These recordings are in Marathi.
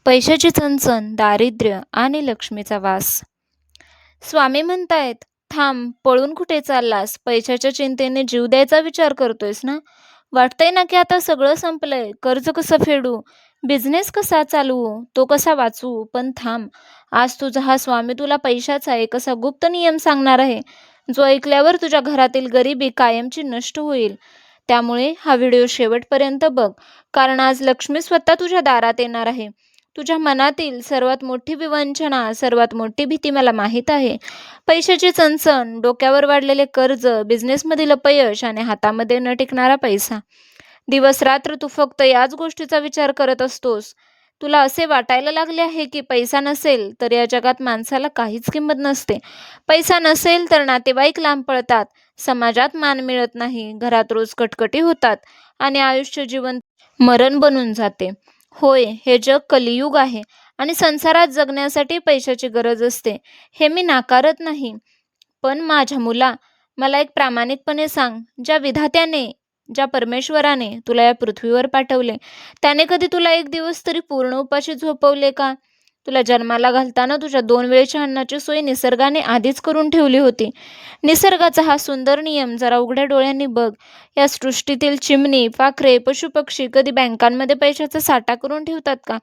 पैशाची चणचण, दारिद्र्य आणि लक्ष्मीचा वास. स्वामी म्हणतायत, थांब, पळून कुठे चाललास? पैशाच्या चिंतेने जीव द्यायचा विचार करतोयस ना? वाटतंय ना की आता सगळं संपलंय. कर्ज कसं फेडू? बिझनेस कसा चालवू? तो कसा वाचवू? पण थांब, आज तुझा हा स्वामी तुला पैशाचा एक असा गुप्त नियम सांगणार आहे, जो ऐकल्यावर तुझ्या घरातील गरिबी कायमची नष्ट होईल. त्यामुळे हा व्हिडिओ शेवटपर्यंत बघ, कारण आज लक्ष्मी स्वतः तुझ्या दारात येणार आहे. तुझ्या मनातील सर्वात मोठी विवंचना, सर्वात मोठी भीती मला माहीत आहे. पैशाची चणचण, डोक्यावर वाढलेले कर्ज, बिझनेसमधील अपयश आणि हातामध्ये न टिकणारा पैसा. दिवस-रात्र तू फक्त याच गोष्टीचा विचार करत असतोस. तुला असे वाटायला लागले आहे की पैसा नसेल तर या जगात माणसाला काहीच किंमत नसते. पैसा नसेल तर नातेवाईक लांब पळतात, समाजात मान मिळत नाही, घरात रोज कटकटी होतात आणि आयुष्य जीवन मरण बनून जाते. होय, हे जग कलियुग आहे आणि संसारात जगण्यासाठी पैशाची गरज असते, हे मी नाकारत नाही. पण माझ्या मुला, मला एक प्रामाणिकपणे सांग, ज्या विधात्याने, ज्या परमेश्वराने तुला या पृथ्वीवर पाठवले, त्याने कधी तुला एक दिवस तरी पूर्ण उपाशी झोपवले का? तुला जन्माला घालताना तुझ्या 2 वेळेच्या अन्नाची सोय निसर्गाने आधीच करून ठेवली होती. निसर्गाचा हा सुंदर नियम जरा उघड्या डोळ्यांनी बघ. या सृष्टीतील चिमणी, पाखरे, पशुपक्षी कधी बँकांमध्ये पैशाचा साठा करून ठेवतात का?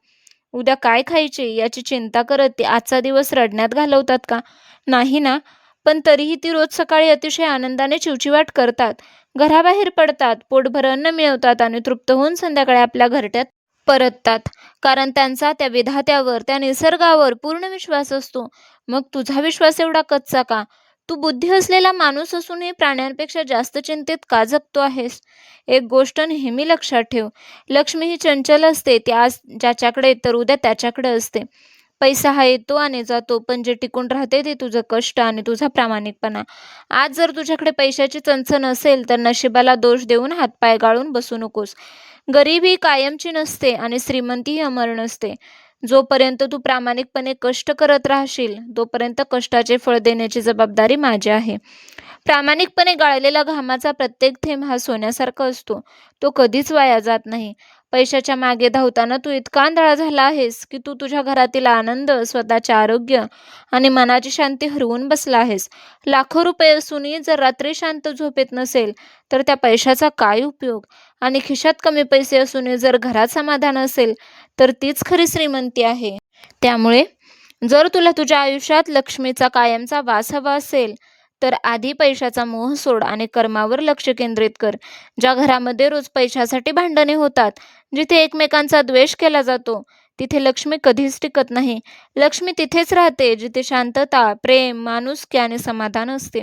उद्या काय खायचे याची चिंता करत ते आजचा दिवस रडण्यात घालवतात का? नाही ना. पण तरीही ती रोज सकाळी अतिशय आनंदाने चिवचिवाट करतात, घराबाहेर पडतात, पोटभर अन्न मिळवतात आणि तृप्त होऊन संध्याकाळी आपल्या घरट्यात परततात. कारण त्यांचा त्या विधात्यावर, त्या निसर्गावर पूर्ण विश्वास असतो. मग तुझा विश्वास एवढा कच्चा का? तू बुद्धी असलेला माणूस असूनही प्राण्यांपेक्षा जास्त चिंतेत का जगतो आहेस? एक गोष्ट नेहमी लक्षात ठेव, लक्ष्मी ही चंचल असते. ती आज ज्याच्याकडे तर उद्या त्याच्याकडे असते. पैसा हा येतो आणि जातो, पण जे टिकून राहते ते तुझं कष्ट आणि तुझा प्रामाणिकपणा. आज जर तुझ्याकडे पैशाची चणचण असेल तर नशिबाला दोष देऊन हातपाय गाळून बसू नकोस. गरिबी कायमची नसते आणि श्रीमंतीही अमर नसते. जोपर्यंत तू प्रामाणिकपणे कष्ट करत राहशील, तोपर्यंत कष्टाचे फळ देण्याची जबाबदारी माझी आहे. प्रामाणिकपणे गाळलेला घामाचा प्रत्येक थेंब हा सोन्यासारखा असतो. तो कधीच वाया जात नाही. पैशाच्या मागे धावताना तू इतका आंधळा झाला आहेस की तू तुझ्या घरातील आनंद, स्वतःचे आरोग्य आणि मनाची शांती हरवून बसला आहेस. लाखो रुपये असूनही जर रात्री शांत झोप येत नसेल, तर त्या पैशाचा काय उपयोग? आणि खिशात कमी पैसे असूनही जर घरात समाधान असेल, तर तीच खरी श्रीमंती आहे. त्यामुळे जर तुला तुझ्या आयुष्यात लक्ष्मीचा कायमचा वास हवा असेल, तर आधी पैशाचा मोह सोड आणि कर्मावर लक्ष केंद्रित कर. ज्या घरामध्ये रोज पैशासाठी भांडणे होतात, जिथे एकमेकांचा द्वेष केला जातो, तिथे लक्ष्मी कधीच टिकत नाही. लक्ष्मी तिथेच राहते जिथे शांतता, प्रेम, माणुसकी आणि समाधान असते.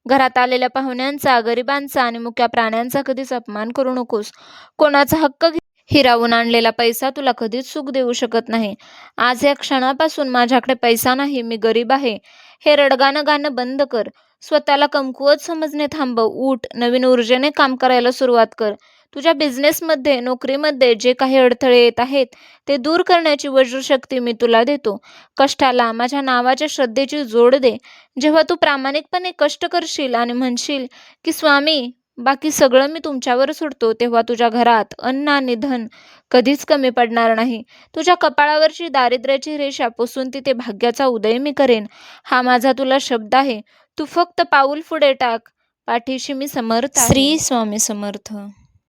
घरात आलेल्या पाहुण्यांचा, गरिबांचा आणि मुक्या प्राण्यांचा कधीच अपमान करू नकोस. कोणाचा हक्क हिरावून आणलेला पैसा तुला कधीच सुख देऊ शकत नाही. आज या क्षणापासून माझ्याकडे पैसा नाही, मी गरीब आहे, हे रडगाणं गाणं बंद कर. स्वतःला कमकुवत समजणे थांबव. उठ, नवीन ऊर्जेने काम करायला सुरुवात कर. तुझ्या बिझनेसमध्ये, नोकरीमध्ये जे काही अडथळे येत आहेत, ते दूर करण्याची वज्रशक्ती मी तुला देतो. कष्टाला माझ्या नावाच्या श्रद्धेची जोड दे. जेव्हा तू प्रामाणिकपणे कष्ट करशील आणि म्हणशील की स्वामी, बाकी सगळं मी तुमच्यावर सोडतो, तेव्हा तुझ्या घरात अन्न आणि धन कधीच कमी पडणार नाही. तुझ्या कपाळावरची दारिद्र्याची रेषा पुसून तिथे भाग्याचा उदय मी करेन. हा माझा तुला शब्द आहे. तू फक्त पाऊल पुढे टाक. पाठीशी मी समर्थ आहे. श्री स्वामी समर्थ.